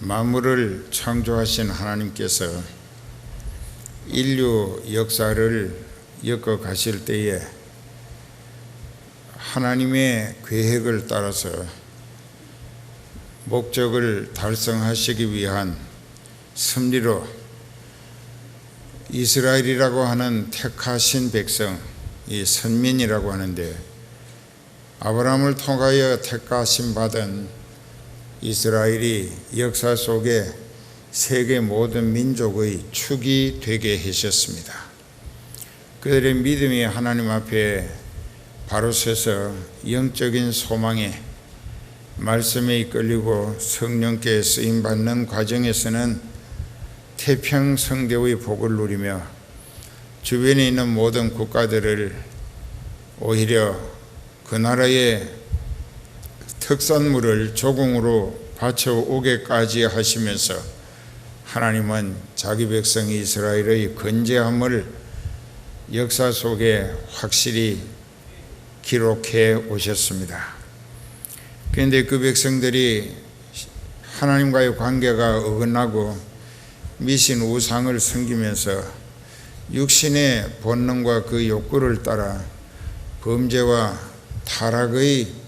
만물을 창조하신 하나님께서 인류 역사를 엮어 가실 때에 하나님의 계획을 따라서 목적을 달성하시기 위한 섭리로 이스라엘이라고 하는 택하신 백성, 이 선민이라고 하는데, 아브라함을 통하여 택하심 받은 이스라엘이 역사 속에 세계 모든 민족의 축이 되게 하셨습니다. 그들의 믿음이 하나님 앞에 바로 서서 영적인 소망에 말씀에 이끌리고 성령께 쓰임받는 과정에서는 태평성대의 복을 누리며 주변에 있는 모든 국가들을 오히려 그 나라의 특산물을 조공으로 바쳐오게까지 하시면서 하나님은 자기 백성 이스라엘의 건재함을 역사 속에 확실히 기록해 오셨습니다. 그런데 그 백성들이 하나님과의 관계가 어긋나고 미신 우상을 섬기면서 육신의 본능과 그 욕구를 따라 범죄와 타락의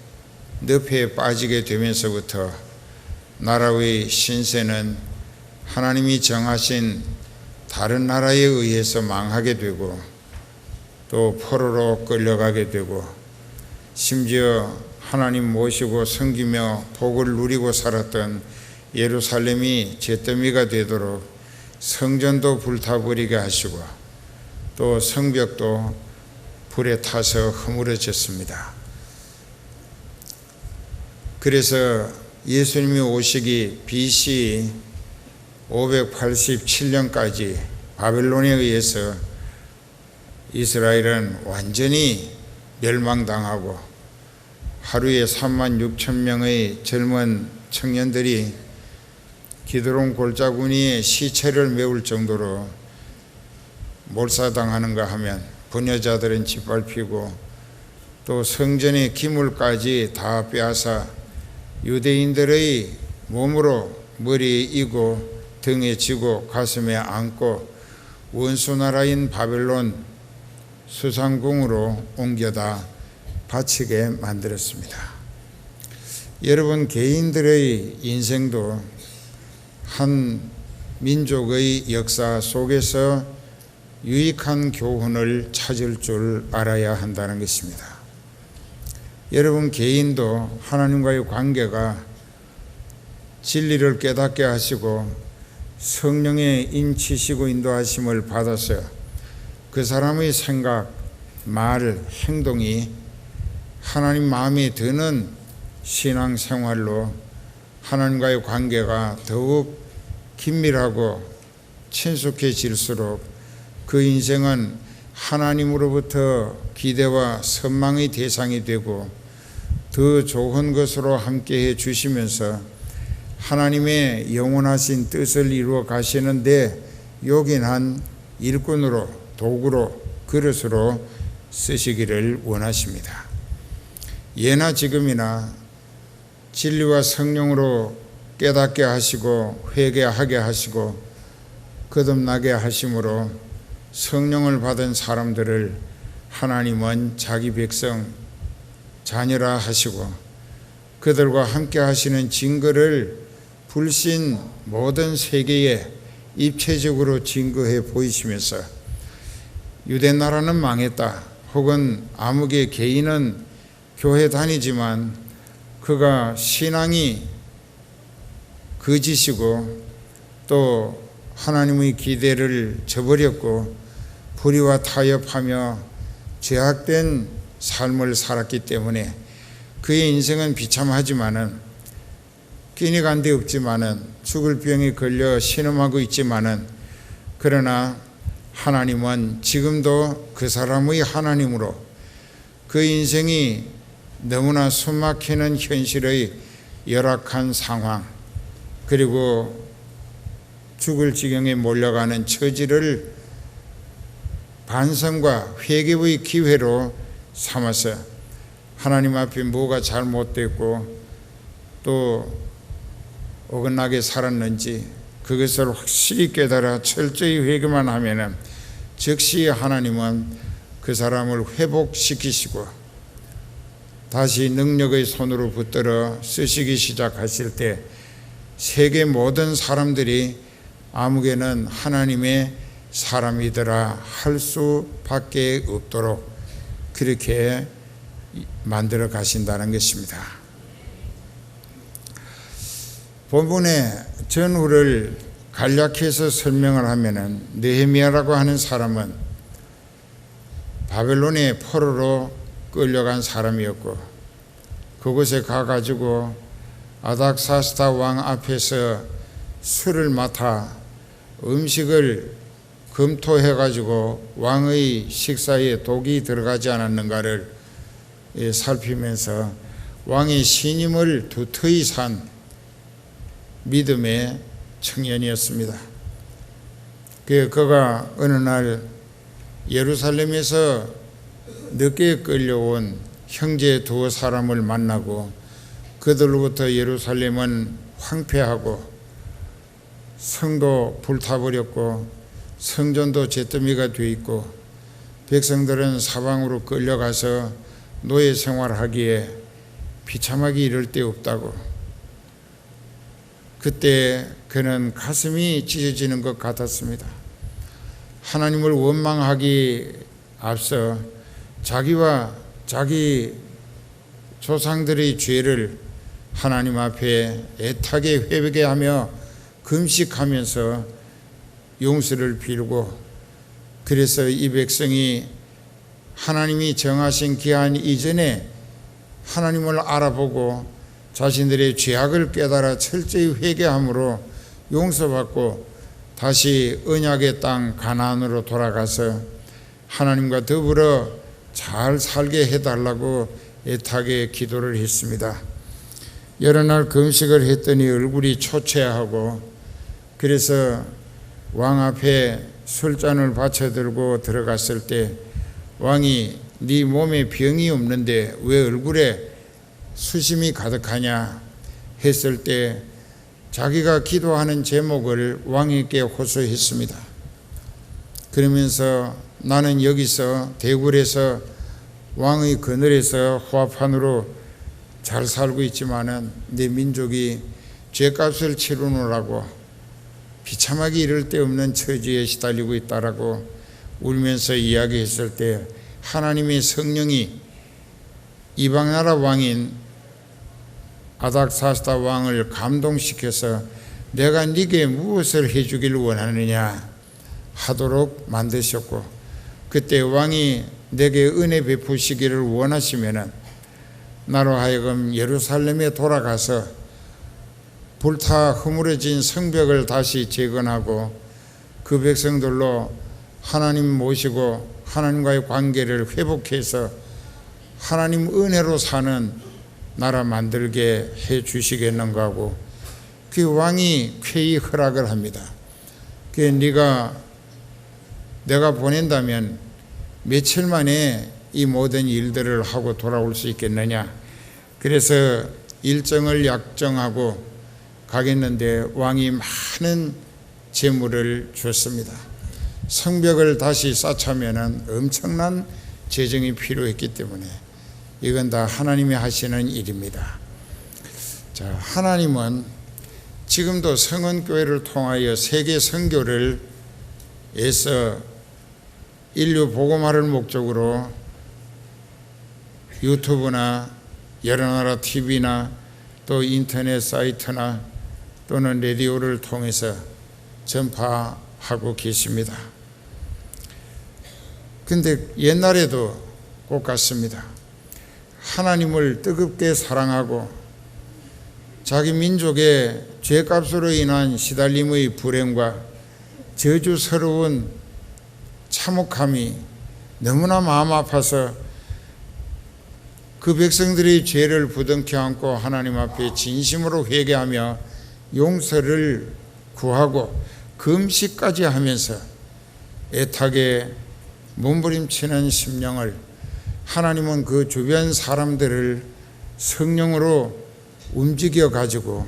늪에 빠지게 되면서부터 나라의 신세는 하나님이 정하신 다른 나라에 의해서 망하게 되고 또 포로로 끌려가게 되고 심지어 하나님 모시고 섬기며 복을 누리고 살았던 예루살렘이 잿더미가 되도록 성전도 불타버리게 하시고 또 성벽도 불에 타서 허물어졌습니다. 그래서 예수님이 오시기 BC 587년까지 바벨론에 의해서 이스라엘은 완전히 멸망당하고 하루에 36,000명의 젊은 청년들이 기드론 골짜구니에 시체를 메울 정도로 몰사당하는가 하면 부녀자들은 짓밟히고 또 성전의 기물까지 다 빼앗아 유대인들의 몸으로 머리에 이고 등에 지고 가슴에 안고 원수나라인 바벨론 수상궁으로 옮겨다 바치게 만들었습니다. 여러분, 개인들의 인생도 한 민족의 역사 속에서 유익한 교훈을 찾을 줄 알아야 한다는 것입니다. 여러분 개인도 하나님과의 관계가 진리를 깨닫게 하시고 성령의 인치시고 인도하심을 받아서 그 사람의 생각, 말, 행동이 하나님 마음에 드는 신앙생활로 하나님과의 관계가 더욱 긴밀하고 친숙해질수록 그 인생은 하나님으로부터 기대와 선망의 대상이 되고 더 좋은 것으로 함께해 주시면서 하나님의 영원하신 뜻을 이루어 가시는데 요긴한 일꾼으로, 도구로, 그릇으로 쓰시기를 원하십니다. 예나 지금이나 진리와 성령으로 깨닫게 하시고 회개하게 하시고 거듭나게 하심으로 성령을 받은 사람들을 하나님은 자기 백성 자녀라 하시고 그들과 함께 하시는 증거를 불신 모든 세계에 입체적으로 증거해 보이시면서 유대 나라는 망했다, 혹은 아무개 개인은 교회 다니지만 그가 신앙이 거짓이고 또 하나님의 기대를 저버렸고 불의와 타협하며 죄악된 삶을 살았기 때문에 그의 인생은 비참하지만은 끼니 간 데 없지만은 죽을 병에 걸려 신음하고 있지만은 그러나 하나님은 지금도 그 사람의 하나님으로 그 인생이 너무나 숨막히는 현실의 열악한 상황 그리고 죽을 지경에 몰려가는 처지를 반성과 회개의 기회로 삼아서 하나님 앞에 뭐가 잘못됐고 또 어긋나게 살았는지 그것을 확실히 깨달아 철저히 회개만 하면은 즉시 하나님은 그 사람을 회복시키시고 다시 능력의 손으로 붙들어 쓰시기 시작하실 때 세계 모든 사람들이 아무개는 하나님의 사람이더라 할 수밖에 없도록 그렇게 만들어 가신다는 것입니다. 본문의 전후를 간략해서 설명을 하면은 느헤미야라고 하는 사람은 바벨론의 포로로 끌려간 사람이었고 그곳에 가가지고 아닥사스다 왕 앞에서 술을 맡아 음식을 검토해가지고 왕의 식사에 독이 들어가지 않았는가를 살피면서 왕의 신임을 두터이 산 믿음의 청년이었습니다. 그가 어느 날 예루살렘에서 늦게 끌려온 형제 두 사람을 만나고 그들로부터 예루살렘은 황폐하고 성도 불타버렸고 성전도 잿더미가 되어 있고 백성들은 사방으로 끌려가서 노예 생활하기에 비참하기 이를 데 없다고. 그때 그는 가슴이 찢어지는 것 같았습니다. 하나님을 원망하기 앞서 자기와 자기 조상들의 죄를 하나님 앞에 애타게 회개하며 금식하면서 용서를 빌고 그래서 이 백성이 하나님이 정하신 기한 이전에 하나님을 알아보고 자신들의 죄악을 깨달아 철저히 회개함으로 용서받고 다시 언약의 땅 가나안으로 돌아가서 하나님과 더불어 잘 살게 해달라고 애타게 기도를 했습니다. 여러 날 금식을 했더니 얼굴이 초췌하고 그래서 왕 앞에 술잔을 받쳐들고 들어갔을 때 왕이 네 몸에 병이 없는데 왜 얼굴에 수심이 가득하냐 했을 때 자기가 기도하는 제목을 왕에게 호소했습니다. 그러면서 나는 여기서 대궐에서 왕의 그늘에서 호합판으로 잘 살고 있지만은 내 민족이 죄값을 치르느라고 비참하게 이를 데 없는 처지에 시달리고 있다라고 울면서 이야기했을 때 하나님의 성령이 이방나라 왕인 아닥사스다 왕을 감동시켜서 내가 네게 무엇을 해주길 원하느냐 하도록 만드셨고 그때 왕이 내게 은혜 베푸시기를 원하시면은 나로 하여금 예루살렘에 돌아가서 불타 허물어진 성벽을 다시 재건하고 그 백성들로 하나님 모시고 하나님과의 관계를 회복해서 하나님 은혜로 사는 나라 만들게 해 주시겠는가 하고 그 왕이 쾌히 허락을 합니다. 그 내가 보낸다면 며칠 만에 이 모든 일들을 하고 돌아올 수 있겠느냐. 그래서 일정을 약정하고 가겠는데 왕이 많은 재물을 줬습니다. 성벽을 다시 쌓자면 엄청난 재정이 필요했기 때문에 이건 다 하나님이 하시는 일입니다. 자, 하나님은 지금도 성은교회를 통하여 세계 선교를 애써 인류 복음화를 목적으로 유튜브나 여러 나라 TV나 또 인터넷 사이트나 또는 라디오를 통해서 전파하고 계십니다. 근데 옛날에도 꼭 같습니다. 하나님을 뜨겁게 사랑하고 자기 민족의 죄값으로 인한 시달림의 불행과 저주스러운 참혹함이 너무나 마음 아파서 그 백성들의 죄를 부둥켜 안고 하나님 앞에 진심으로 회개하며 용서를 구하고 금식까지 하면서 애타게 몸부림치는 심령을 하나님은 그 주변 사람들을 성령으로 움직여 가지고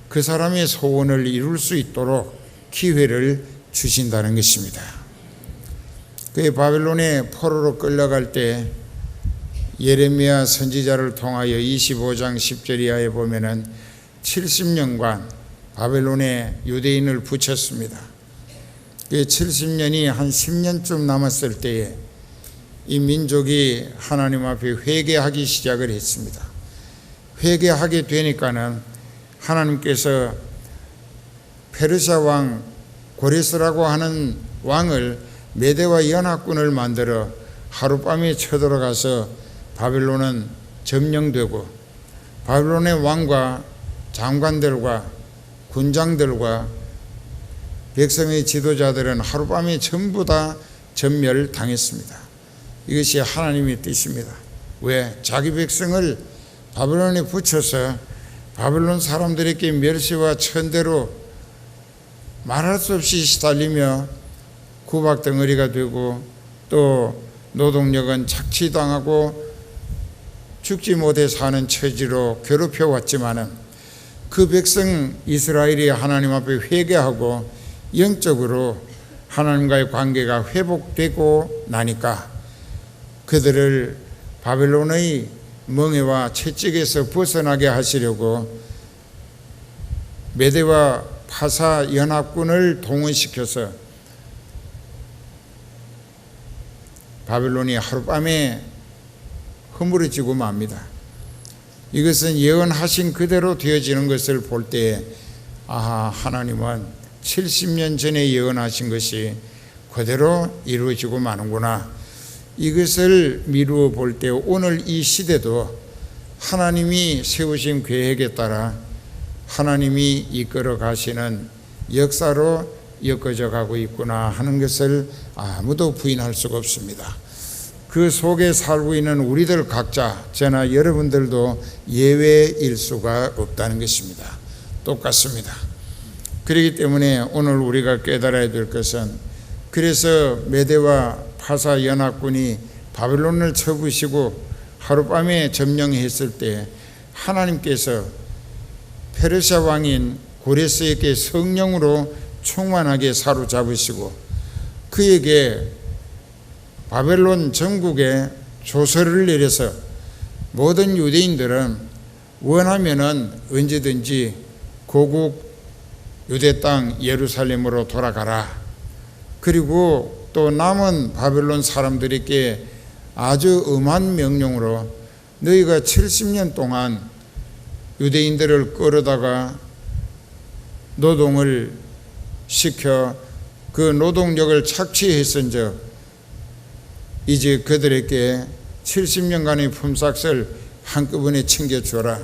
그 사람의 소원을 이룰 수 있도록 기회를 주신다는 것입니다. 그 바벨론에 포로로 끌려갈 때 예레미야 선지자를 통하여 25장 10절 이하에 보면은 70년간 바벨론에 유대인을 붙였습니다. 그 70년이 한 10년쯤 남았을 때에 이 민족이 하나님 앞에 회개하기 시작을 했습니다. 회개하게 되니까는 하나님께서 페르시아 왕 고레스라고 하는 왕을 메대와 연합군을 만들어 하룻밤에 쳐들어가서 바벨론은 점령되고 바벨론의 왕과 장관들과 군장들과 백성의 지도자들은 하룻밤에 전부 다 전멸당했습니다. 이것이 하나님의 뜻입니다. 왜? 자기 백성을 바벨론에 붙여서 바벨론 사람들에게 멸시와 천대로 말할 수 없이 시달리며 구박덩어리가 되고 또 노동력은 착취당하고 죽지 못해 사는 처지로 괴롭혀왔지만은 그 백성 이스라엘이 하나님 앞에 회개하고 영적으로 하나님과의 관계가 회복되고 나니까 그들을 바벨론의 멍에와 채찍에서 벗어나게 하시려고 메대와 파사 연합군을 동원시켜서 바벨론이 하룻밤에 허물어지고 맙니다. 이것은 예언하신 그대로 되어지는 것을 볼 때에 하나님은 70년 전에 예언하신 것이 그대로 이루어지고 마는구나. 이것을 미루어 볼 때 오늘 이 시대도 하나님이 세우신 계획에 따라 하나님이 이끌어 가시는 역사로 엮어져 가고 있구나 하는 것을 아무도 부인할 수가 없습니다. 그 속에 살고 있는 우리들 각자, 저나 여러분들도 예외일 수가 없다는 것입니다. 똑같습니다. 그렇기 때문에 오늘 우리가 깨달아야 될 것은, 그래서 메대와 파사 연합군이 바벨론을 쳐부시고 하룻밤에 점령했을 때 하나님께서 페르시아 왕인 고레스에게 성령으로 충만하게 사로잡으시고 그에게 바벨론 전국에 조서를 내려서 모든 유대인들은 원하면은 언제든지 고국 유대 땅 예루살렘으로 돌아가라. 그리고 또 남은 바벨론 사람들에게 아주 엄한 명령으로 너희가 70년 동안 유대인들을 끌어다가 노동을 시켜 그 노동력을 착취했은즉 이제 그들에게 70년간의 품삯을 한꺼번에 챙겨주라.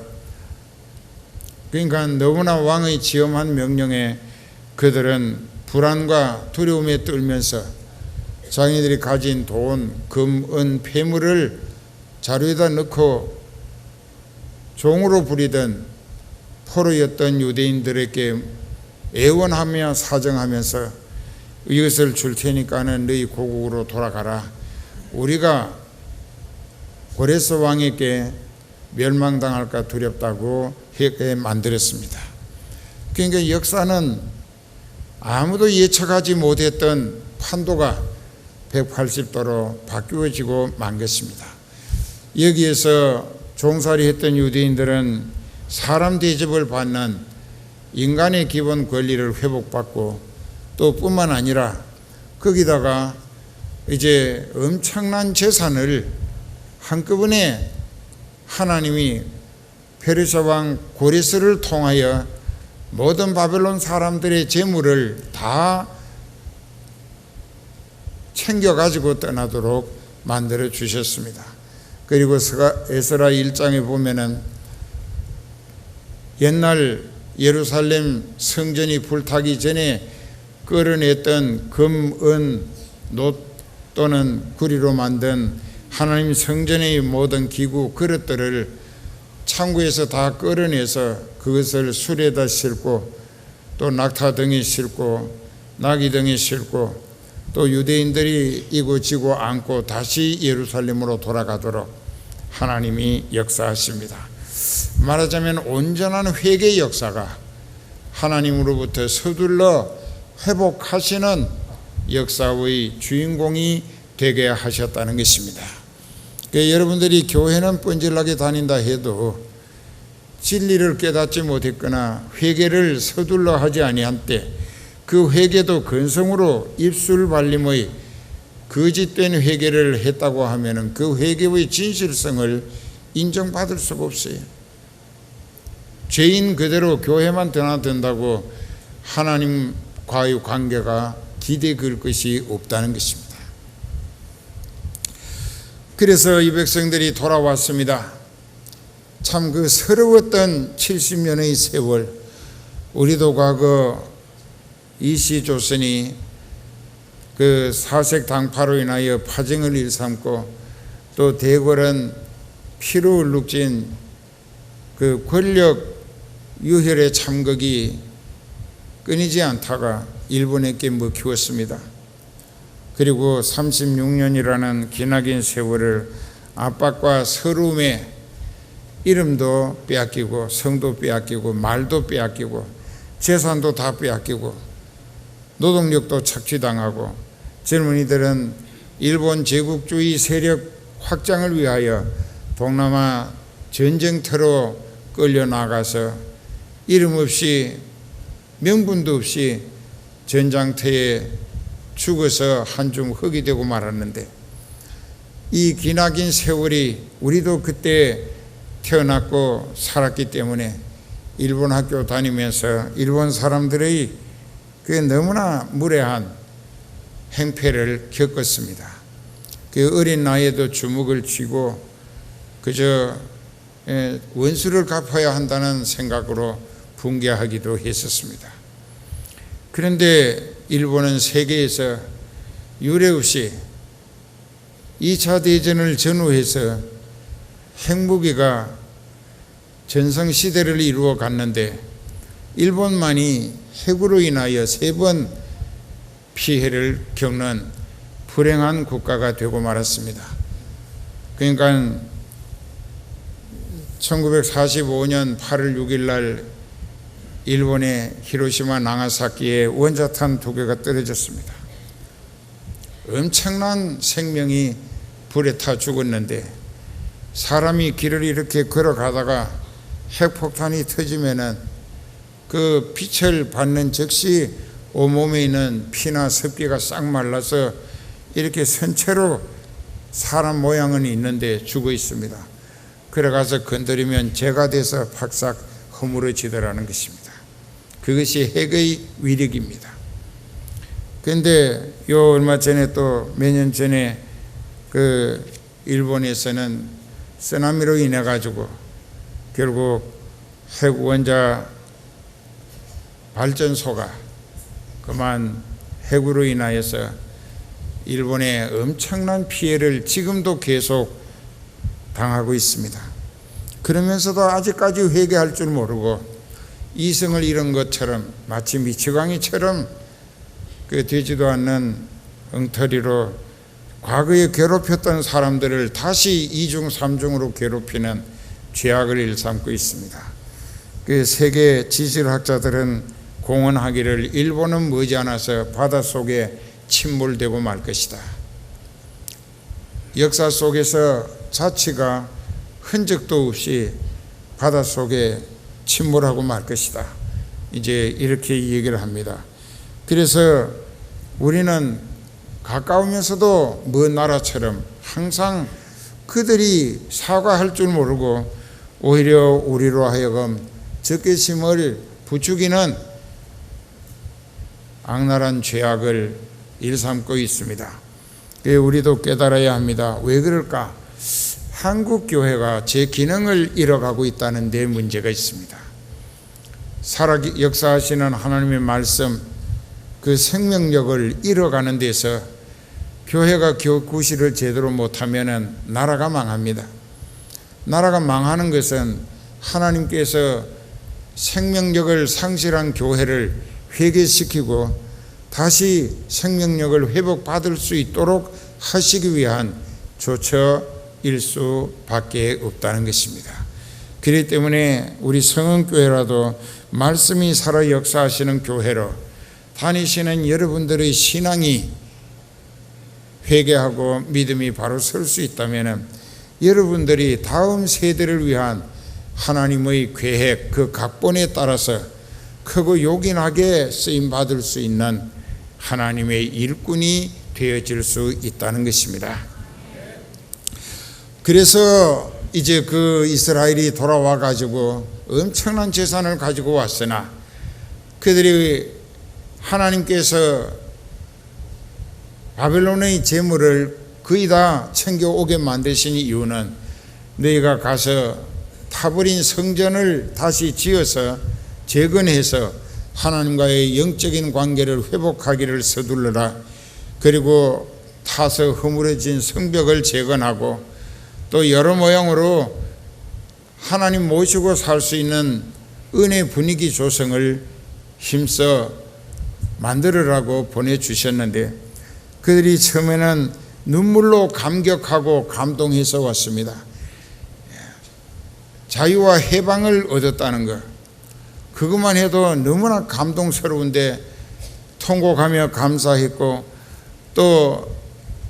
그러니까 너무나 왕의 지엄한 명령에 그들은 불안과 두려움에 떨면서 자기들이 가진 돈, 금, 은, 폐물을 자루에다 넣고 종으로 부리던 포로였던 유대인들에게 애원하며 사정하면서 이것을 줄 테니까는 너희 고국으로 돌아가라. 우리가 고레스 왕에게 멸망당할까 두렵다고 하게 만들었습니다. 그러니까 역사는 아무도 예측하지 못했던 판도가 180도로 바뀌어지고 만 것입니다. 여기에서 종살이 했던 유대인들은 사람 대접을 받는 인간의 기본 권리를 회복받고 또 뿐만 아니라 거기다가 이제 엄청난 재산을 한꺼번에 하나님이 페르시아 왕 고레스를 통하여 모든 바벨론 사람들의 재물을 다 챙겨가지고 떠나도록 만들어 주셨습니다. 그리고 에스라 1장에 보면은 옛날 예루살렘 성전이 불타기 전에 끌어냈던 금, 은, 놋 또는 구리로 만든 하나님 성전의 모든 기구, 그릇들을 창고에서 다 끌어내서 그것을 수레에다 싣고 또 낙타등에 싣고 나귀등에 싣고 또 유대인들이 이고지고 안고 다시 예루살렘으로 돌아가도록 하나님이 역사하십니다. 말하자면 온전한 회개의 역사가 하나님으로부터 서둘러 회복하시는 역사의 주인공이 되게 하셨다는 것입니다. 여러분들이 교회는 뻔질나게 다닌다 해도 진리를 깨닫지 못했거나 회개를 서둘러 하지 아니한 때 그 회개도 근성으로 입술 발림의 거짓된 회개를 했다고 하면 그 회개의 진실성을 인정받을 수가 없어요. 죄인 그대로 교회만 드나든다고 하나님과의 관계가 기대 걸 것이 없다는 것입니다. 그래서 이 백성들이 돌아왔습니다. 참 그 서러웠던 70년의 세월, 우리도 과거 이시조선이 그 사색 당파로 인하여 파정을 일삼고 또 대궐은 피로 얼룩진 그 권력 유혈의 참극이 끊이지 않다가 일본에게 먹히었습니다. 그리고 36년이라는 기나긴 세월을 압박과 서러움에 이름도 빼앗기고 성도 빼앗기고 말도 빼앗기고 재산도 다 빼앗기고 노동력도 착취당하고 젊은이들은 일본 제국주의 세력 확장을 위하여 동남아 전쟁터로 끌려나가서 이름 없이 명분도 없이 전장터에 죽어서 한줌 흙이 되고 말았는데, 이 기나긴 세월이 우리도 그때 태어났고 살았기 때문에 일본 학교 다니면서 일본 사람들의 그 너무나 무례한 행패를 겪었습니다. 그 어린 나이에도 주먹을 쥐고 그저 원수를 갚아야 한다는 생각으로 붕괴하기도 했었습니다. 그런데 일본은 세계에서 유례없이 2차 대전을 전후해서 핵무기가 전성시대를 이루어 갔는데 일본만이 핵으로 인하여 3번 피해를 겪는 불행한 국가가 되고 말았습니다. 그러니까 1945년 8월 6일 날 일본의 히로시마 나가사키에 원자탄 2개가 떨어졌습니다. 엄청난 생명이 불에 타 죽었는데, 사람이 길을 이렇게 걸어가다가 핵폭탄이 터지면은 그 빛을 받는 즉시 온몸에 있는 피나 습기가 싹 말라서 이렇게 선체로 사람 모양은 있는데 죽어 있습니다. 그래가서 건드리면 재가 돼서 팍싹 허물어지더라는 것입니다. 그것이 핵의 위력입니다. 그런데 요 얼마 전에 또 몇 년 전에 그 일본에서는 쓰나미로 인해 가지고 결국 핵원자 발전소가 그만 핵으로 인하여서 일본에 엄청난 피해를 지금도 계속 당하고 있습니다. 그러면서도 아직까지 회개할 줄 모르고 이성을 잃은 것처럼 마치 미치광이처럼 그 되지도 않는 엉터리로 과거에 괴롭혔던 사람들을 다시 2중 3중으로 괴롭히는 죄악을 일삼고 있습니다. 그 세계 지질학자들은 공언하기를 일본은 머지않아서 바닷속에 침몰되고 말 것이다. 역사 속에서 자치가 흔적도 없이 바닷속에 침몰하고 말 것이다. 이제 이렇게 얘기를 합니다. 그래서 우리는 가까우면서도 먼 나라처럼 항상 그들이 사과할 줄 모르고 오히려 우리로 하여금 적개심을 부추기는 악랄한 죄악을 일삼고 있습니다. 우리도 깨달아야 합니다. 왜 그럴까? 한국 교회가 제 기능을 잃어가고 있다는 데 문제가 있습니다. 역사하시는 하나님의 말씀, 그 생명력을 잃어가는 데서 교회가 구실을 제대로 못하면 나라가 망합니다. 나라가 망하는 것은 하나님께서 생명력을 상실한 교회를 회개시키고 다시 생명력을 회복받을 수 있도록 하시기 위한 조처일 수밖에 없다는 것입니다. 그렇기 때문에 우리 성은교회라도 말씀이 살아 역사하시는 교회로 다니시는 여러분들의 신앙이 회개하고 믿음이 바로 설 수 있다면 여러분들이 다음 세대를 위한 하나님의 계획, 그 각본에 따라서 크고 요긴하게 쓰임받을 수 있는 하나님의 일꾼이 되어질 수 있다는 것입니다. 그래서 이제 그 이스라엘이 돌아와 가지고 엄청난 재산을 가지고 왔으나 그들이 하나님께서 바벨론의 재물을 거의 다 챙겨오게 만드신 이유는 너희가 가서 타버린 성전을 다시 지어서 재건해서 하나님과의 영적인 관계를 회복하기를 서둘러라. 그리고 타서 허물어진 성벽을 재건하고 또 여러 모양으로 하나님 모시고 살 수 있는 은혜 분위기 조성을 힘써 만들으라고 보내주셨는데 그들이 처음에는 눈물로 감격하고 감동해서 왔습니다. 자유와 해방을 얻었다는 것, 그것만 해도 너무나 감동스러운데 통곡하며 감사했고, 또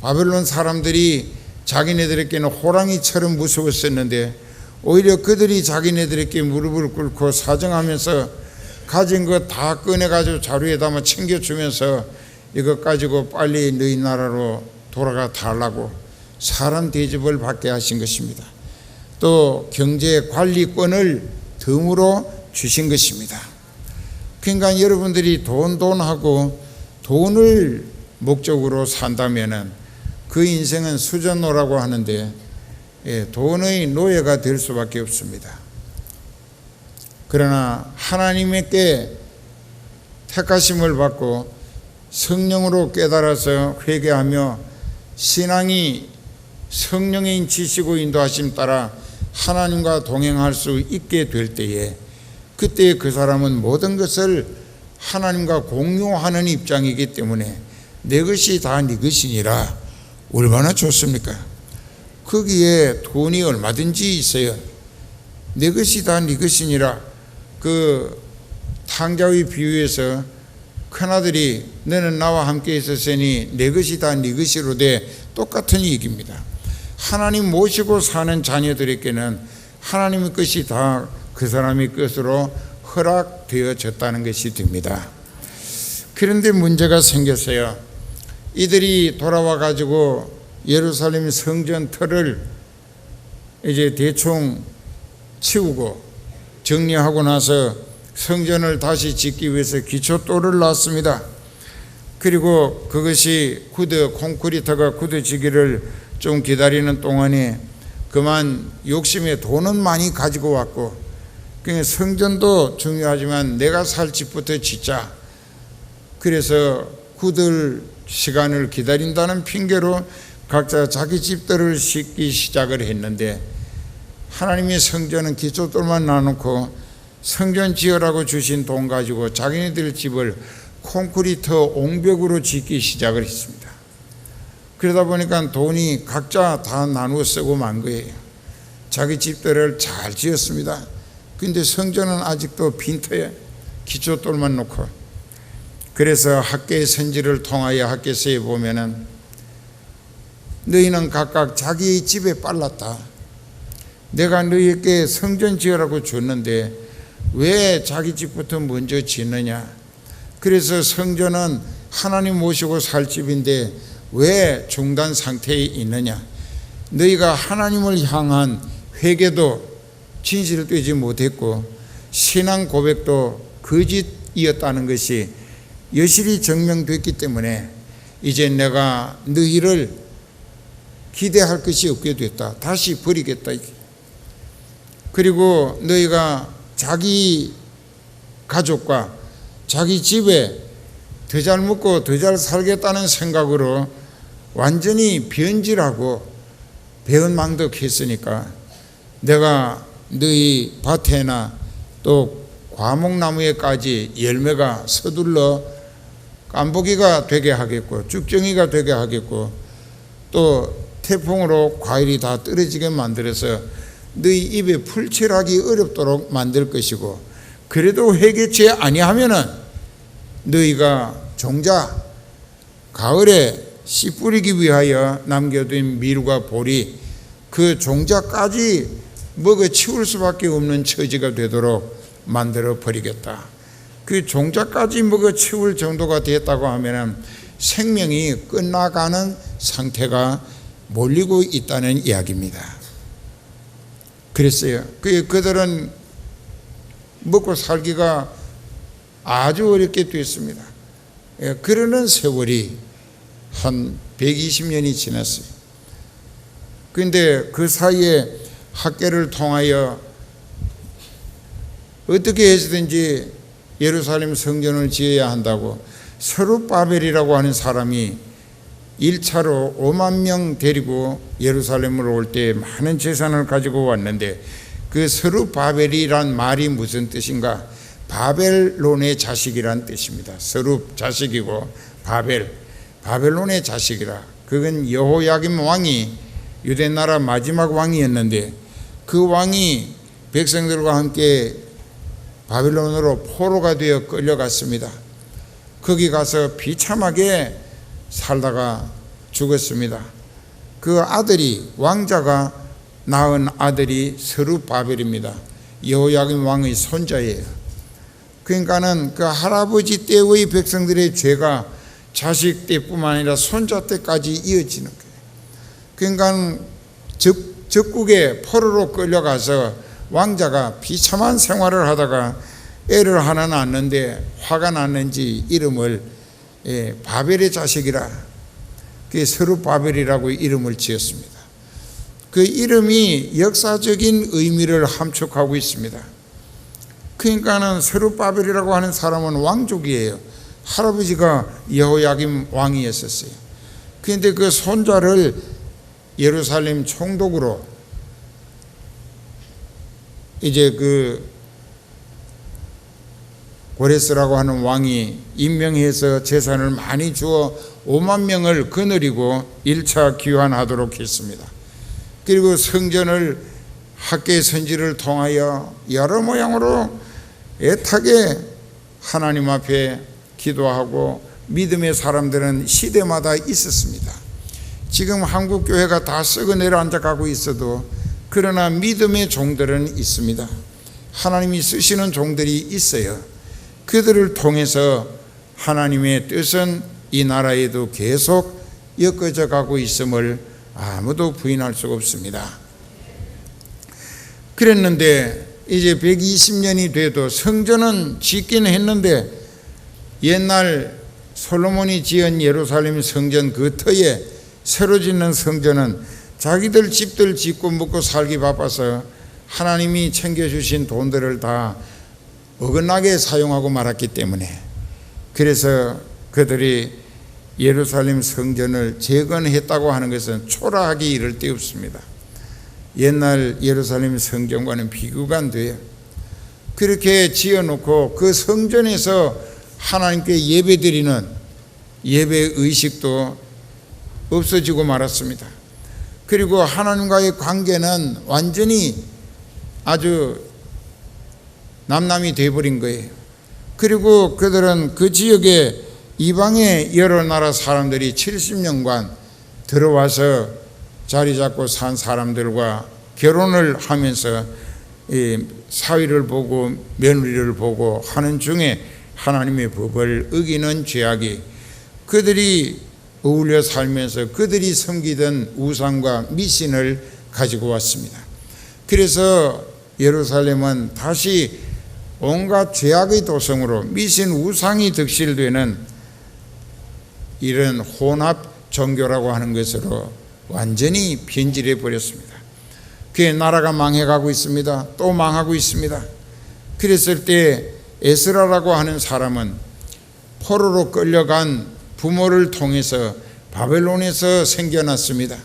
바벨론 사람들이 자기네들에게는 호랑이처럼 무서웠었는데 오히려 그들이 자기네들에게 무릎을 꿇고 사정하면서 가진 것 다 꺼내가지고 자루에 담아 챙겨주면서 이것 가지고 빨리 너희 나라로 돌아가 달라고 사람 대접을 받게 하신 것입니다. 또 경제 관리권을 덤으로 주신 것입니다. 그러니까 여러분들이 돈하고 돈을 목적으로 산다면은 그 인생은 수전노라고 하는데 돈의 노예가 될 수밖에 없습니다. 그러나 하나님께 택하심을 받고 성령으로 깨달아서 회개하며 신앙이 성령의 인치시고 인도하심 따라 하나님과 동행할 수 있게 될 때에 그때 그 사람은 모든 것을 하나님과 공유하는 입장이기 때문에 내 것이 다 네 것이니라. 얼마나 좋습니까? 거기에 돈이 얼마든지 있어요. 내 것이 다 네 것이니라. 그 탕자의 비유에서 큰아들이 너는 나와 함께 있었으니 내 것이 다 네 것이로되 똑같은 얘기입니다. 하나님 모시고 사는 자녀들에게는 하나님의 것이 다 그 사람의 것으로 허락되어졌다는 것이 됩니다. 그런데 문제가 생겼어요. 이들이 돌아와 가지고 예루살렘 성전 터를 이제 대충 치우고 정리하고 나서 성전을 다시 짓기 위해서 기초돌을 놨습니다. 그리고 그것이 콘크리트가 굳어지기를 좀 기다리는 동안에 그만 욕심에 돈은 많이 가지고 왔고, 그러니까 성전도 중요하지만 내가 살 집부터 짓자. 그래서 굳을 시간을 기다린다는 핑계로 각자 자기 집들을 짓기 시작을 했는데, 하나님의 성전은 기초돌만 놔놓고 성전 지으라고 주신 돈 가지고 자기네들 집을 콘크리트 옹벽으로 짓기 시작을 했습니다. 그러다 보니까 돈이 각자 다 나누어 쓰고 만 거예요. 자기 집들을 잘 지었습니다. 근데 성전은 아직도 빈터에 기초돌만 놓고. 그래서 학계의 선지를 통하여 학계서에 보면은 너희는 각각 자기의 집에 빨랐다. 내가 너희에게 성전 지으라고 줬는데 왜 자기 집부터 먼저 짓느냐. 그래서 성전은 하나님 모시고 살 집인데 왜 중단 상태에 있느냐. 너희가 하나님을 향한 회개도 진실되지 못했고 신앙 고백도 거짓이었다는 것이 여실히 증명됐기 때문에 이제 내가 너희를 기대할 것이 없게 됐다. 다시 버리겠다. 그리고 너희가 자기 가족과 자기 집에 더 잘 먹고 더 잘 살겠다는 생각으로 완전히 변질하고 배은망덕했으니까 내가 너희 밭에나 또 과목나무에까지 열매가 서둘러 깐보기가 되게 하겠고 쭉정이가 되게 하겠고 또 태풍으로 과일이 다 떨어지게 만들어서 너희 입에 풀칠하기 어렵도록 만들 것이고, 그래도 회개치 아니하면은 너희가 종자 가을에 씨 뿌리기 위하여 남겨둔 밀과 보리 그 종자까지 먹어 치울 수밖에 없는 처지가 되도록 만들어 버리겠다. 그 종자까지 먹어 치울 정도가 됐다고 하면은 생명이 끝나가는 상태가 몰리고 있다는 이야기입니다. 그랬어요. 그들은 먹고 살기가 아주 어렵게 됐습니다. 그러는 세월이 한 120년이 지났어요. 그런데 그 사이에 학계를 통하여 어떻게 해서든지 예루살렘 성전을 지어야 한다고 스룹바벨이라고 하는 사람이 1차로 5만 명 데리고 예루살렘으로 올 때 많은 재산을 가지고 왔는데 그 스룹바벨이란 말이 무슨 뜻인가? 바벨론의 자식이란 뜻입니다. 스룹 자식이고 바벨론의 자식이라. 그건 여호야김 왕이 유대 나라 마지막 왕이었는데 그 왕이 백성들과 함께 바벨론으로 포로가 되어 끌려갔습니다. 거기 가서 비참하게 살다가 죽었습니다. 그 아들이 왕자가 낳은 아들이 스룹바벨입니다. 여호야김 왕의 손자예요. 그러니까는 그 할아버지 때의 백성들의 죄가 자식 때뿐만 아니라 손자 때까지 이어지는 거예요. 그러니까 적국에 포로로 끌려가서 왕자가 비참한 생활을 하다가 애를 하나 낳았는데 화가 났는지 이름을 바벨의 자식이라 그 스룹바벨이라고 이름을 지었습니다. 그 이름이 역사적인 의미를 함축하고 있습니다. 그러니까는 스룹바벨이라고 하는 사람은 왕족이에요. 할아버지가 여호야김 왕이었었어요. 그런데 그 손자를 예루살렘 총독으로 이제 그 고레스라고 하는 왕이 임명해서 재산을 많이 주어 5만 명을 거느리고 1차 귀환하도록 했습니다. 그리고 성전을 학계 선지를 통하여 여러 모양으로 애타게 하나님 앞에 기도하고 믿음의 사람들은 시대마다 있었습니다. 지금 한국 교회가 다 썩어 내려앉아가고 있어도 그러나 믿음의 종들은 있습니다. 하나님이 쓰시는 종들이 있어요. 그들을 통해서 하나님의 뜻은 이 나라에도 계속 엮어져 가고 있음을 아무도 부인할 수가 없습니다. 그랬는데 이제 120년이 돼도 성전은 짓긴 했는데 옛날 솔로몬이 지은 예루살렘 성전 그 터에 새로 짓는 성전은 자기들 집들 짓고 먹고 살기 바빠서 하나님이 챙겨주신 돈들을 다 어긋나게 사용하고 말았기 때문에 그래서 그들이 예루살렘 성전을 재건했다고 하는 것은 초라하기 이를 데 없습니다. 옛날 예루살렘 성전과는 비교가 안 돼요. 그렇게 지어놓고 그 성전에서 하나님께 예배드리는 예배 의식도 없어지고 말았습니다. 그리고 하나님과의 관계는 완전히 아주 남남이 되어버린 거예요. 그리고 그들은 그 지역에 이방의 여러 나라 사람들이 70년간 들어와서 자리 잡고 산 사람들과 결혼을 하면서 사위를 보고 며느리를 보고 하는 중에 하나님의 법을 어기는 죄악이 그들이 어울려 살면서 그들이 섬기던 우상과 미신을 가지고 왔습니다. 그래서 예루살렘은 다시 온갖 죄악의 도성으로 미신 우상이 득실되는 이런 혼합 종교라고 하는 것으로 완전히 변질해 버렸습니다. 그 나라가 망해가고 있습니다. 또 망하고 있습니다. 그랬을 때 에스라라고 하는 사람은 포로로 끌려간 부모를 통해서 바벨론에서 생겨났습니다.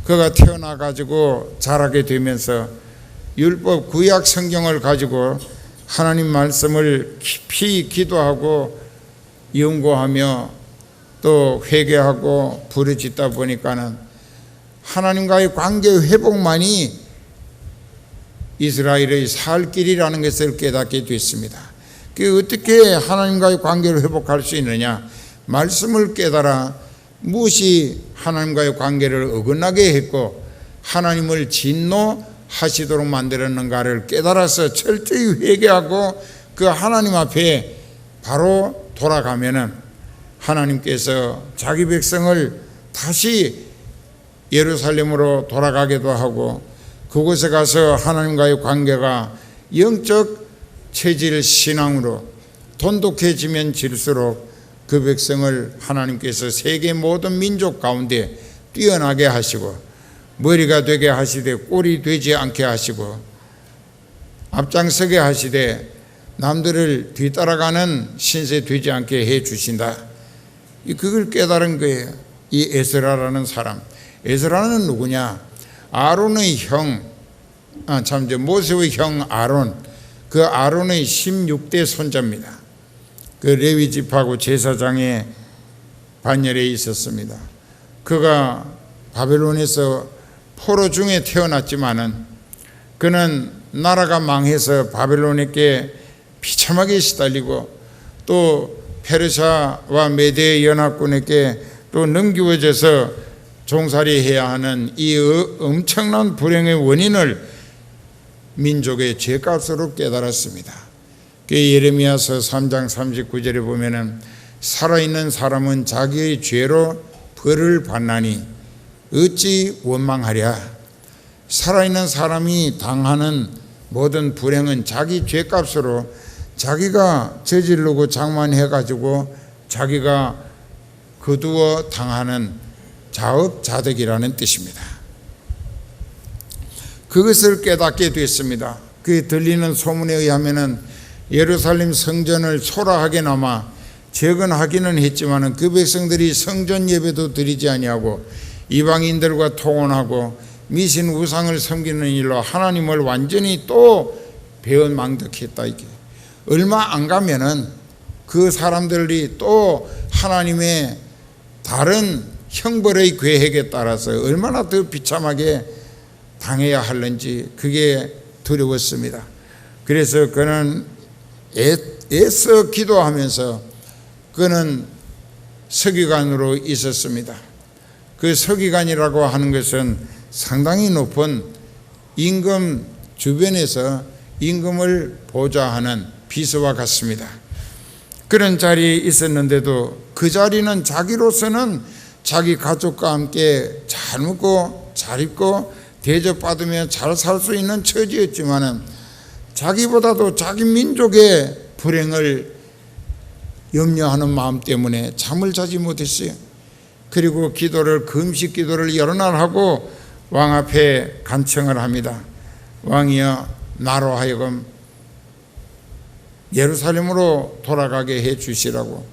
그가 태어나 가지고 자라게 되면서 율법 구약 성경을 가지고 하나님 말씀을 깊이 기도하고 연구하며 또 회개하고 부르짖다 보니까는 하나님과의 관계 회복만이 이스라엘의 살 길이라는 것을 깨닫게 됐습니다. 그 어떻게 하나님과의 관계를 회복할 수 있느냐? 말씀을 깨달아 무엇이 하나님과의 관계를 어긋나게 했고 하나님을 진노하시도록 만들었는가를 깨달아서 철저히 회개하고 그 하나님 앞에 바로 돌아가면은 하나님께서 자기 백성을 다시 예루살렘으로 돌아가기도 하고 그곳에 가서 하나님과의 관계가 영적 체질 신앙으로 돈독해지면 질수록 그 백성을 하나님께서 세계 모든 민족 가운데 뛰어나게 하시고 머리가 되게 하시되 꼴이 되지 않게 하시고 앞장서게 하시되 남들을 뒤따라가는 신세 되지 않게 해 주신다. 그걸 깨달은 거예요. 이 에스라라는 사람. 에스라는 누구냐? 아론의 형, 모세의 형 아론, 그 아론의 16대 손자입니다. 그 레위 지파하고 제사장의 반열에 있었습니다. 그가 바벨론에서 포로 중에 태어났지만은 그는 나라가 망해서 바벨론에게 비참하게 시달리고 또 페르시아와 메대 연합군에게 또 넘기워져서 종살이해야 하는 이 엄청난 불행의 원인을 민족의 죄값으로 깨달았습니다. 그 예레미야서 3장 39절에 보면은 살아있는 사람은 자기의 죄로 벌을 받나니 어찌 원망하랴. 살아있는 사람이 당하는 모든 불행은 자기 죄값으로 자기가 저지르고 장만해가지고 자기가 거두어 당하는 자업자득이라는 뜻입니다. 그것을 깨닫게 됐습니다. 그 들리는 소문에 의하면은 예루살렘 성전을 초라하게나마 재건하기는 했지만은 그 백성들이 성전 예배도 드리지 아니하고 이방인들과 통혼하고 미신 우상을 섬기는 일로 하나님을 완전히 또 배은망덕했다. 이게 얼마 안 가면은 그 사람들이 또 하나님의 다른 형벌의 계획에 따라서 얼마나 더 비참하게 당해야 할는지 그게 두려웠습니다. 그래서 그는 애써 기도하면서 그는 서기관으로 있었습니다. 그 서기관이라고 하는 것은 상당히 높은 임금 주변에서 임금을 보좌하는 비서와 같습니다. 그런 자리에 있었는데도 그 자리는 자기로서는 자기 가족과 함께 잘 먹고 잘 입고 대접받으며 잘 살 수 있는 처지였지만은 자기보다도 자기 민족의 불행을 염려하는 마음 때문에 잠을 자지 못했어요. 그리고 금식 기도를 여러 날 하고 왕 앞에 간청을 합니다. 왕이여, 나로 하여금 예루살렘으로 돌아가게 해 주시라고.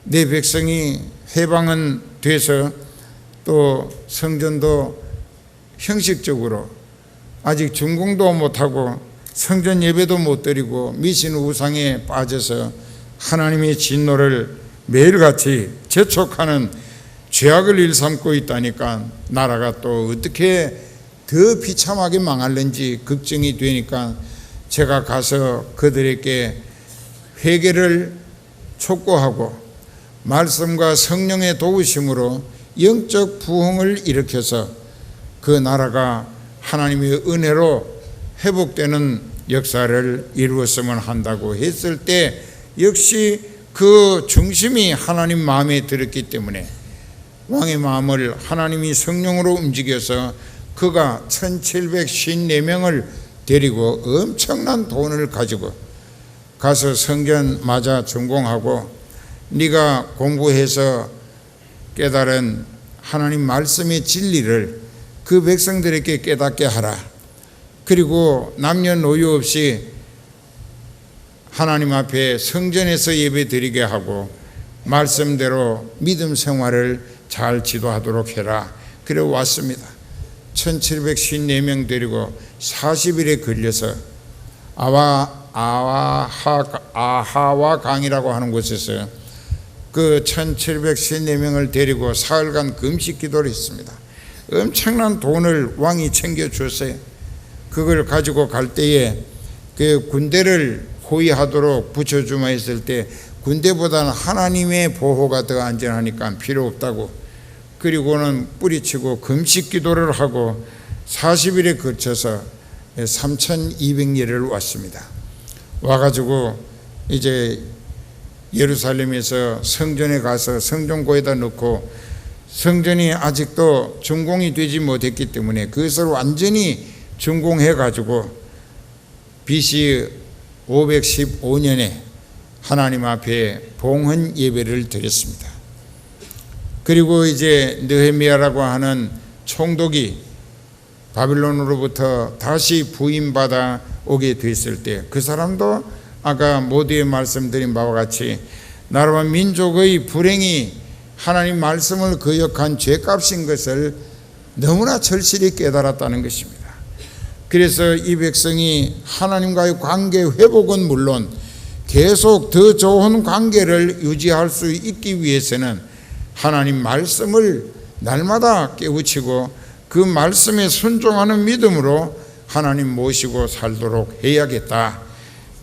내 백성이 해방은 돼서 또 성전도 형식적으로 아직 준공도 못하고 성전 예배도 못 드리고 미신 우상에 빠져서 하나님의 진노를 매일같이 재촉하는 죄악을 일삼고 있다니까 나라가 또 어떻게 더 비참하게 망할는지 걱정이 되니까 제가 가서 그들에게 회개를 촉구하고 말씀과 성령의 도우심으로 영적 부흥을 일으켜서 그 나라가 하나님의 은혜로 회복되는 역사를 이루었으면 한다고 했을 때 역시 그 중심이 하나님 마음에 들었기 때문에 왕의 마음을 하나님이 성령으로 움직여서 그가 1754명을 데리고 엄청난 돈을 가지고 가서 성전 맞아 전공하고 네가 공부해서 깨달은 하나님 말씀의 진리를 그 백성들에게 깨닫게 하라. 그리고 남녀노소 없이 하나님 앞에 성전에서 예배 드리게 하고 말씀대로 믿음 생활을 잘 지도하도록 해라. 그래 왔습니다. 1754명 데리고 40일에 걸려서 아하와 강이라고 하는 곳에서 그 1754명을 데리고 사흘간 금식 기도를 했습니다. 엄청난 돈을 왕이 챙겨줬어요. 그걸 가지고 갈 때에 그 군대를 호위하도록 붙여주마 했을 때 군대보다는 하나님의 보호가 더 안전하니까 필요 없다고, 그리고는 뿌리치고 금식 기도를 하고 40일에 걸쳐서 3,200리를 왔습니다. 와가지고 이제 예루살렘에서 성전에 가서 성전고에다 넣고, 성전이 아직도 준공이 되지 못했기 때문에 그것을 완전히 준공해 가지고 BC 515년에 하나님 앞에 봉헌 예배를 드렸습니다. 그리고 이제 느헤미야라고 하는 총독이 바빌론으로부터 다시 부임받아 오게 됐을 때 그 사람도 아까 모두의 말씀드린 바와 같이 나라와 민족의 불행이 하나님 말씀을 거역한 죄값인 것을 너무나 절실히 깨달았다는 것입니다. 그래서 이 백성이 하나님과의 관계 회복은 물론 계속 더 좋은 관계를 유지할 수 있기 위해서는 하나님 말씀을 날마다 깨우치고 그 말씀에 순종하는 믿음으로 하나님 모시고 살도록 해야겠다.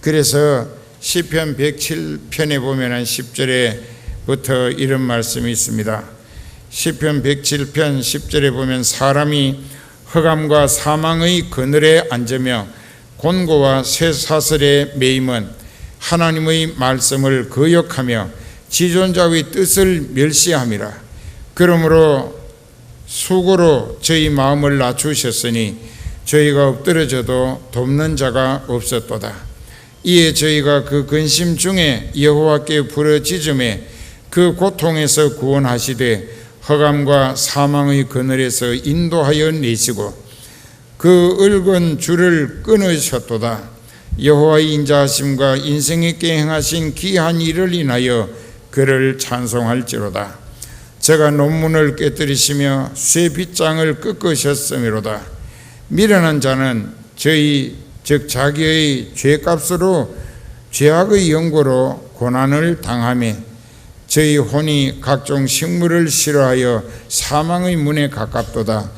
그래서 시편 107편에 보면 10절에부터 이런 말씀이 있습니다. 시편 107편 10절에 보면 사람이 흑암과 사망의 그늘에 앉으며 곤고와 쇠사슬에 매임은 하나님의 말씀을 거역하며 지존자의 뜻을 멸시함이라. 그러므로 수고로 저희 마음을 낮추셨으니 저희가 엎드러져도 돕는 자가 없었도다. 이에 저희가 그 근심 중에 여호와께 부르짖음에 그 고통에서 구원하시되 흑암과 사망의 그늘에서 인도하여 내시고 그 얽은 줄을 끊으셨도다. 여호와의 인자하심과 인생 있게 행하신 귀한 일을 인하여 그를 찬송할지로다. 제가 논문을 깨뜨리시며 쇠 빗장을 꺾으셨음이로다. 미련한 자는 즉 자기의 죄값으로 죄악의 연고로 고난을 당하며 저희 혼이 각종 식물을 싫어하여 사망의 문에 가깝도다.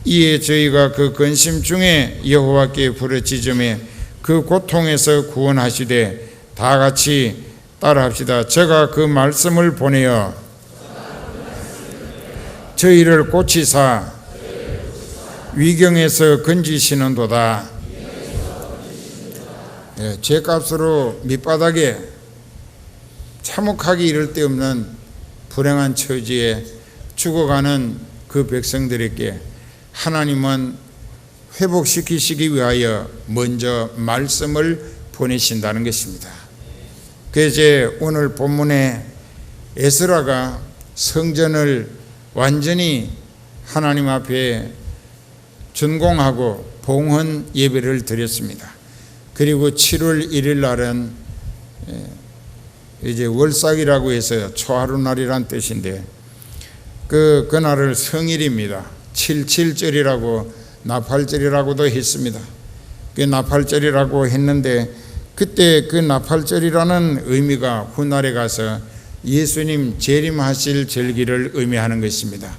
이에 저희가 그 근심 중에 여호와께 부르짖음에 그 고통에서 구원하시되 다 같이 따라합시다. 제가 그 말씀을 보내어 저희를 고치사 위경에서 건지시는도다. 죄값으로 밑바닥에 참혹하기 이를 데 없는 불행한 처지에 죽어가는 그 백성들에게 하나님은 회복시키시기 위하여 먼저 말씀을 보내신다는 것입니다. 그래서 오늘 본문에 에스라가 성전을 완전히 하나님 앞에 준공하고 봉헌 예배를 드렸습니다. 그리고 7월 1일 날은 이제 월삭이라고 해서 초하루날이란 뜻인데 그날을 성일입니다. 77절이라고 나팔절이라고도 했습니다. 그 나팔절이라고 했는데 그때 그 나팔절이라는 의미가 훗날에 가서 예수님 재림하실 절기를 의미하는 것입니다.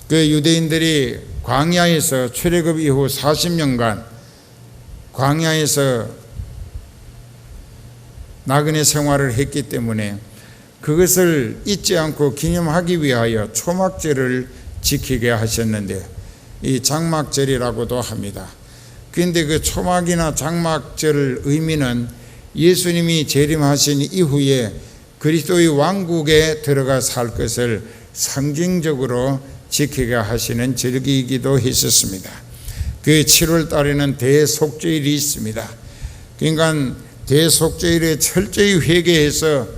그 유대인들이 광야에서 출애굽 이후 40년간 광야에서 나그네 생활을 했기 때문에 그것을 잊지 않고 기념하기 위하여 초막절을 지키게 하셨는데 이 장막절이라고도 합니다. 그런데 그 초막이나 장막절 의미는 예수님이 재림하신 이후에 그리스도의 왕국에 들어가 살 것을 상징적으로 지키게 하시는 절기이기도 했었습니다. 그 7월 달에는 대속죄일이 있습니다. 그러니까 대속죄일에 철저히 회개해서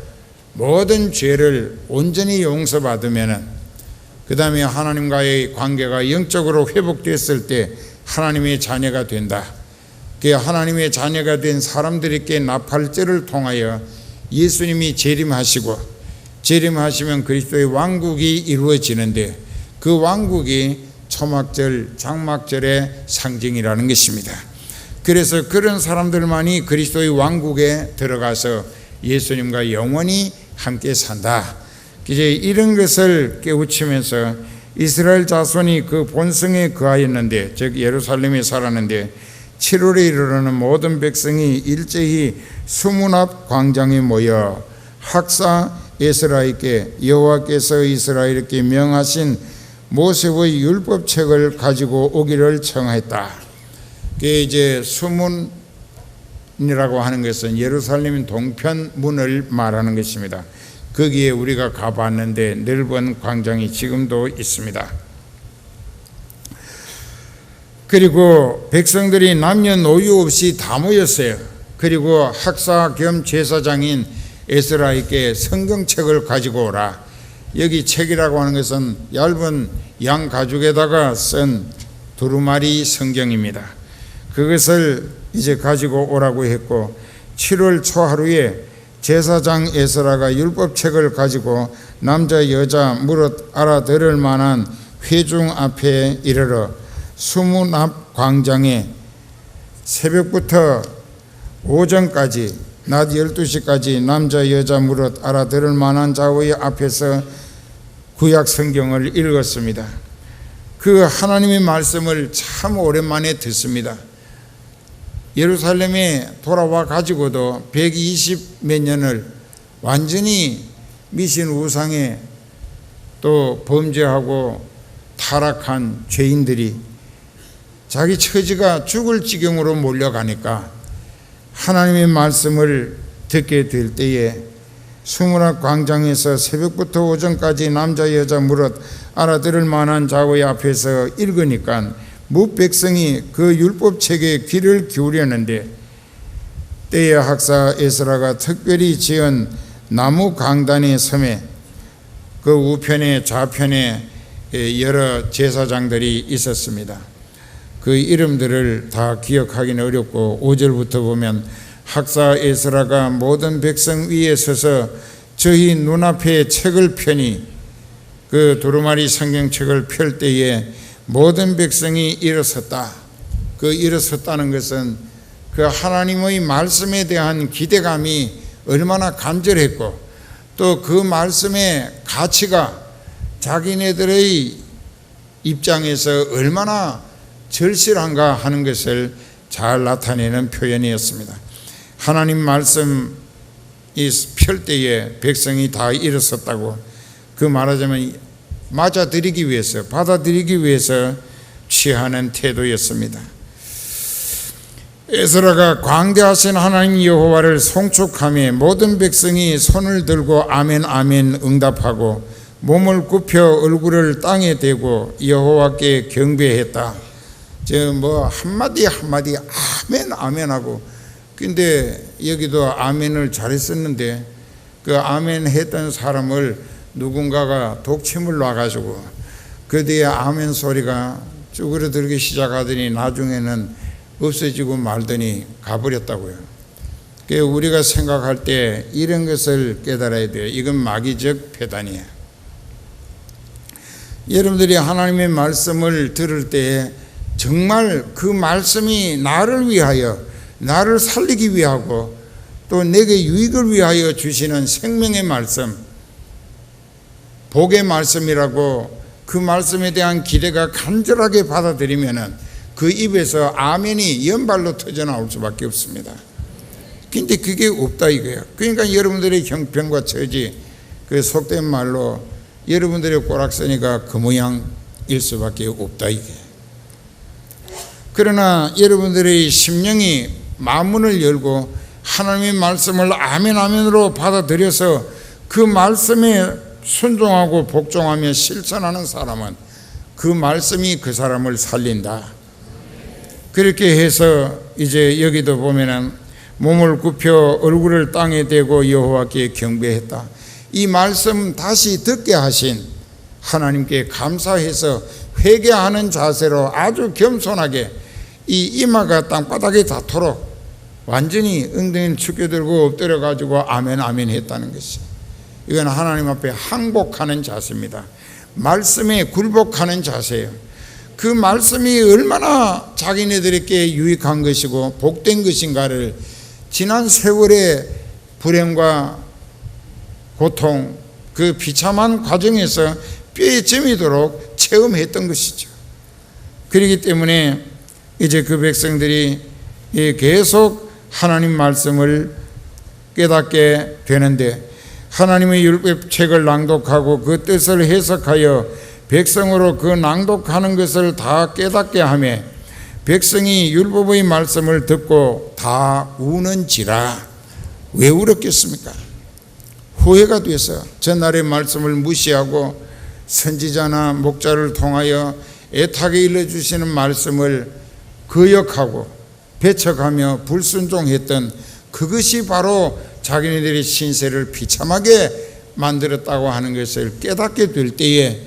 모든 죄를 온전히 용서받으면 그 다음에 하나님과의 관계가 영적으로 회복됐을 때 하나님의 자녀가 된다. 그 하나님의 자녀가 된 사람들에게 나팔절을 통하여 예수님이 재림하시고 재림하시면 그리스도의 왕국이 이루어지는데 그 왕국이 초막절, 장막절의 상징이라는 것입니다. 그래서 그런 사람들만이 그리스도의 왕국에 들어가서 예수님과 영원히 함께 산다. 이제 이런 것을 깨우치면서 이스라엘 자손이 그 본성에 거하였는데, 즉 예루살렘에 살았는데 7월에 이르러는 모든 백성이 일제히 수문 앞 광장에 모여 학사 에스라에게 여호와께서 이스라엘에게 명하신 모세의 율법책을 가지고 오기를 청하였다. 그게 이제 수문이라고 하는 것은 예루살렘 동편 문을 말하는 것입니다. 거기에 우리가 가봤는데 넓은 광장이 지금도 있습니다. 그리고 백성들이 남녀노유 없이 다 모였어요. 그리고 학사 겸 제사장인 에스라에게 성경책을 가지고 오라. 여기 책이라고 하는 것은 얇은 양 가죽에다가 쓴 두루마리 성경입니다. 그것을 이제 가지고 오라고 했고, 7월 초하루에 제사장 에스라가 율법책을 가지고 남자 여자 무릇 알아들을 만한 회중 앞에 이르러 수문 앞 광장에 새벽부터 오전까지 낮 12시까지 남자 여자 무릇 알아들을 만한 자의 앞에서 구약 성경을 읽었습니다. 그 하나님의 말씀을 참 오랜만에 듣습니다. 예루살렘에 돌아와 가지고도 120 몇 년을 완전히 미신 우상에 또 범죄하고 타락한 죄인들이 자기 처지가 죽을 지경으로 몰려가니까 하나님의 말씀을 듣게 될 때에 수문 앞 광장에서 새벽부터 오전까지 남자 여자 무릇 알아들을 만한 자의 앞에서 읽으니까 무백성이 그 율법책에 귀를 기울였는데, 때에 학사 에스라가 특별히 지은 나무 강단의 섬에 그 우편에 좌편에 여러 제사장들이 있었습니다. 그 이름들을 다 기억하기는 어렵고 5절부터 보면 학사 에스라가 모든 백성 위에 서서 저희 눈앞에 책을 펴니 그 두루마리 성경책을 펼 때에 모든 백성이 일어섰다. 그 일어섰다는 것은 그 하나님의 말씀에 대한 기대감이 얼마나 간절했고 또 그 말씀의 가치가 자기네들의 입장에서 얼마나 절실한가 하는 것을 잘 나타내는 표현이었습니다. 하나님 말씀이 펼 때에 백성이 다 일어섰다고, 그 말하자면 맞아들이기 위해서, 받아들이기 위해서 취하는 태도였습니다. 에스라가 광대하신 하나님 여호와를 송축하며 모든 백성이 손을 들고 아멘 아멘 응답하고 몸을 굽혀 얼굴을 땅에 대고 여호와께 경배했다. 한마디 한마디 아멘 아멘 하고, 근데 여기도 아멘을 잘했었는데 그 아멘 했던 사람을 누군가가 독침을 놔가지고 그 뒤에 아멘 소리가 쭈그러들기 시작하더니 나중에는 없어지고 말더니 가버렸다고요. 그래서 우리가 생각할 때 이런 것을 깨달아야 돼요. 이건 마귀적 배단이에요. 여러분들이 하나님의 말씀을 들을 때 정말 그 말씀이 나를 위하여, 나를 살리기 위하고 또 내게 유익을 위하여 주시는 생명의 말씀, 복의 말씀이라고 그 말씀에 대한 기대가 간절하게 받아들이면은 그 입에서 아멘이 연발로 터져나올 수밖에 없습니다. 근데 그게 없다 이거예요. 그러니까 여러분들의 형편과 처지, 그 속된 말로 여러분들의 꼬락서니가 그 모양일 수밖에 없다 이게. 그러나 여러분들의 심령이 마음문을 열고 하나님의 말씀을 아멘 아멘으로 받아들여서 그 말씀에 순종하고 복종하며 실천하는 사람은 그 말씀이 그 사람을 살린다. 그렇게 해서 이제 여기도 보면은 몸을 굽혀 얼굴을 땅에 대고 여호와께 경배했다. 이 말씀 다시 듣게 하신 하나님께 감사해서 회개하는 자세로 아주 겸손하게 이 이마가 땅바닥에 닿도록 완전히 엉덩이를 축여들고 엎드려 가지고 아멘 아멘 했다는 것이, 이건 하나님 앞에 항복하는 자세입니다. 말씀에 굴복하는 자세예요. 그 말씀이 얼마나 자기네들에게 유익한 것이고 복된 것인가를 지난 세월의 불행과 고통, 그 비참한 과정에서 뼈에 저미도록 체험했던 것이죠. 그렇기 때문에 이제 그 백성들이 계속 하나님 말씀을 깨닫게 되는데, 하나님의 율법책을 낭독하고 그 뜻을 해석하여 백성으로 그 낭독하는 것을 다 깨닫게 하며 백성이 율법의 말씀을 듣고 다 우는지라. 왜 울었겠습니까? 후회가 돼서 전날의 말씀을 무시하고 선지자나 목자를 통하여 애타게 일러주시는 말씀을 거역하고 배척하며 불순종했던 그것이 바로 자기네들의 신세를 비참하게 만들었다고 하는 것을 깨닫게 될 때에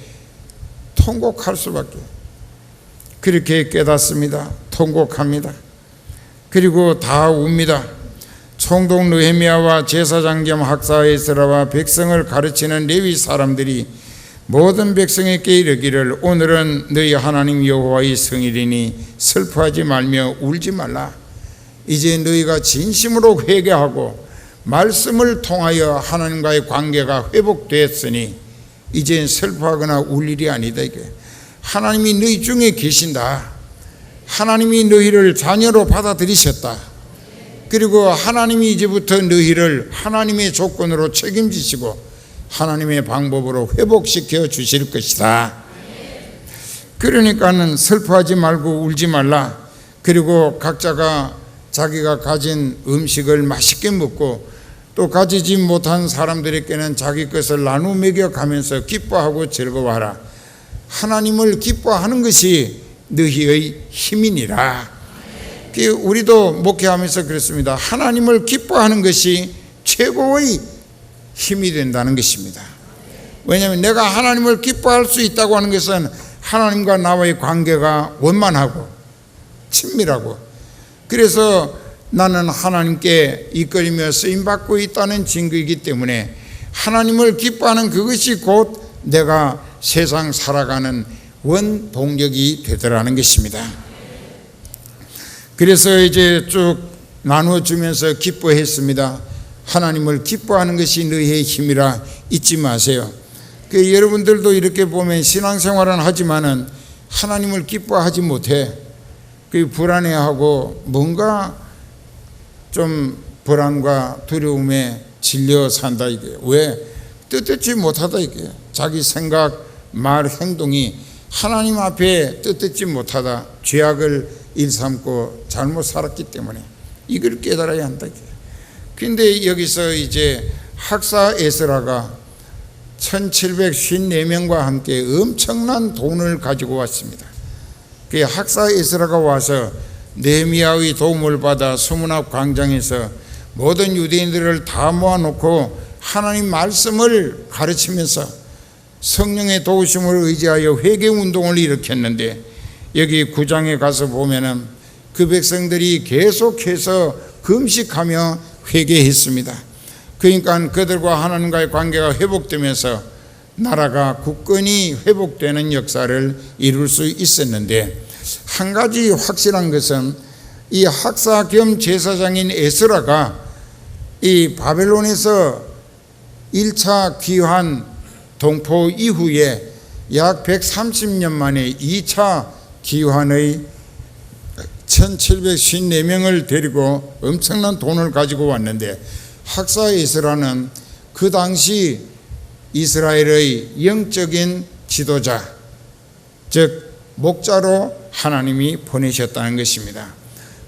통곡할 수밖에. 그렇게 깨닫습니다. 통곡합니다. 그리고 다 웁니다. 총독 느헤미야와 제사장 겸 학사 에스라와 백성을 가르치는 레위 사람들이 모든 백성에게 이르기를 오늘은 너희 하나님 여호와의 성일이니 슬퍼하지 말며 울지 말라. 이제 너희가 진심으로 회개하고 말씀을 통하여 하나님과의 관계가 회복되었으니 이젠 슬퍼하거나 울 일이 아니다. 이게 하나님이 너희 중에 계신다. 하나님이 너희를 자녀로 받아들이셨다. 그리고 하나님이 이제부터 너희를 하나님의 조건으로 책임지시고 하나님의 방법으로 회복시켜 주실 것이다. 그러니까는 슬퍼하지 말고 울지 말라. 그리고 각자가 자기가 가진 음식을 맛있게 먹고 또 가지지 못한 사람들에게는 자기 것을 나누어 먹여가면서 기뻐하고 즐거워하라. 하나님을 기뻐하는 것이 너희의 힘이니라. 우리도 목회하면서 그랬습니다. 하나님을 기뻐하는 것이 최고의 힘이 된다는 것입니다. 왜냐하면 내가 하나님을 기뻐할 수 있다고 하는 것은 하나님과 나와의 관계가 원만하고 친밀하고, 그래서 나는 하나님께 이끌리며 쓰임받고 있다는 증거이기 때문에 하나님을 기뻐하는 그것이 곧 내가 세상 살아가는 원동력이 되더라는 것입니다. 그래서 이제 쭉 나누어주면서 기뻐했습니다. 하나님을 기뻐하는 것이 너희의 힘이라 잊지 마세요. 여러분들도 이렇게 보면 신앙생활은 하지만은 하나님을 기뻐하지 못해. 불안해하고 뭔가 좀 불안과 두려움에 질려 산다. 이게 왜? 뜻듣지 못하다. 이게 자기 생각, 말, 행동이 하나님 앞에 뜻듣지 못하다. 죄악을 일삼고 잘못 살았기 때문에 이걸 깨달아야 한다. 그런데 여기서 이제 학사 에스라가 1754명과 함께 엄청난 돈을 가지고 왔습니다. 그 학사 에스라가 와서 느헤미야의 도움을 받아 서문앞 광장에서 모든 유대인들을 다 모아놓고 하나님 말씀을 가르치면서 성령의 도우심을 의지하여 회개운동을 일으켰는데, 여기 9장에 가서 보면은 그 백성들이 계속해서 금식하며 회개했습니다. 그러니까 그들과 하나님과의 관계가 회복되면서 나라가 굳건히 회복되는 역사를 이룰 수 있었는데, 한 가지 확실한 것은 이 학사 겸 제사장인 에스라가 이 바벨론에서 1차 귀환 동포 이후에 약 130년 만에 2차 귀환의 1754명을 데리고 엄청난 돈을 가지고 왔는데, 학사 에스라는 그 당시 이스라엘의 영적인 지도자, 즉 목자로 하나님이 보내셨다는 것입니다.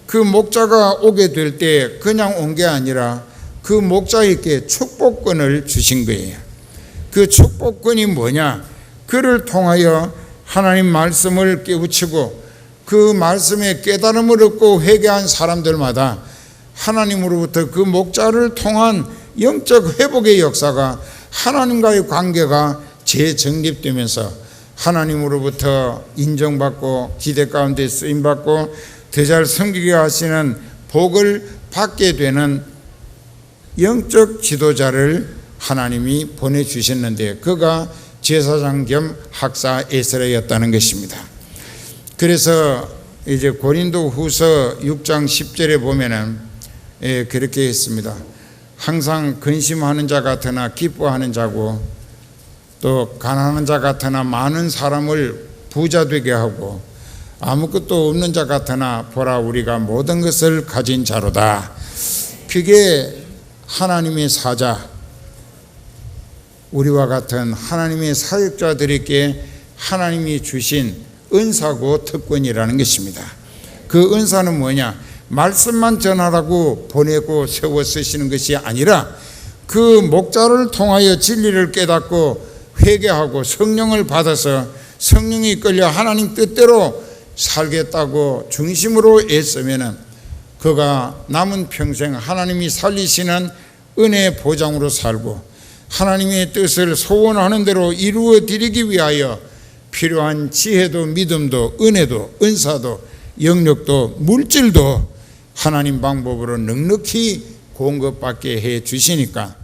그 목자가 오게 될 때 그냥 온 게 아니라 그 목자에게 축복권을 주신 거예요. 그 축복권이 뭐냐? 그를 통하여 하나님 말씀을 깨우치고 그 말씀에 깨달음을 얻고 회개한 사람들마다 하나님으로부터 그 목자를 통한 영적 회복의 역사가, 하나님과의 관계가 재정립되면서 하나님으로부터 인정받고 기대 가운데 쓰임받고 더 잘 섬기게 하시는 복을 받게 되는 영적 지도자를 하나님이 보내주셨는데, 그가 제사장 겸 학사 에스라였다는 것입니다. 그래서 이제 고린도 후서 6장 10절에 보면은 그렇게 했습니다. 항상 근심하는 자 같으나 기뻐하는 자고, 또 가난한 자 같으나 많은 사람을 부자 되게 하고, 아무것도 없는 자 같으나 보라 우리가 모든 것을 가진 자로다. 그게 하나님의 사자, 우리와 같은 하나님의 사역자들에게 하나님이 주신 은사고 특권이라는 것입니다. 그 은사는 뭐냐? 말씀만 전하라고 보내고 세워 쓰시는 것이 아니라 그 목자를 통하여 진리를 깨닫고 회개하고 성령을 받아서 성령이 끌려 하나님 뜻대로 살겠다고 중심으로 애쓰면 그가 남은 평생 하나님이 살리시는 은혜의 보장으로 살고 하나님의 뜻을 소원하는 대로 이루어 드리기 위하여 필요한 지혜도 믿음도 은혜도 은사도 영력도 물질도 하나님 방법으로 넉넉히 공급받게 해 주시니까